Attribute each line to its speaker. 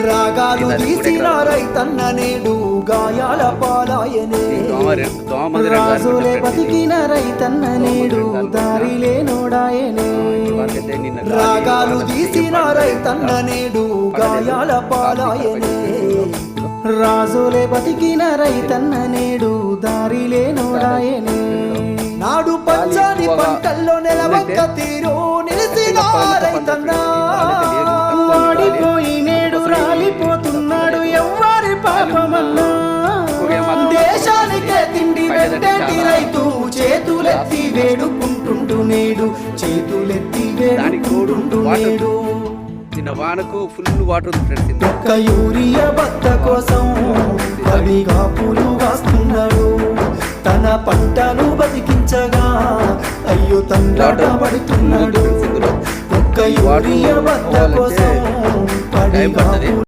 Speaker 1: రాగాలు తీసిన రైతన్న నేడు గాయాల పాలాయనే రాజులే బతికిన రైతన్న నేడు దారిలే నోడాయనే రాగాలు తీసిన రైతన్న నేడు గాయాల పాలాయనే రాజులే బతికిన రైతన్న నేడు దారిలే నోడాయనే నాడు పచ్చని పంటల్లో నెలవంక తీరు నిలిసిన రైతన్న వాడిపోయి నేడు రాలిపోతున్నాడు ఎవ్వరి పాపమన్నా దేశానికే తిండి పెట్టేటి రైతు చేతులెత్తి వేడుకుంటుంటూ నేడు చేతులెత్తి వేడుకుంటుంటూ నేడు
Speaker 2: వానకు ఫుల్ వాటర్ ఉంది ఫ్రెండ్స్.
Speaker 1: ఒక్క యూరియా బత్త కోసం అవి కాపులు కాస్తున్నాడు తన పంటను బతికించగా అయ్యో తండ్రాట పడుతున్నాడు ఒక్క యూరియా బత్త కోసం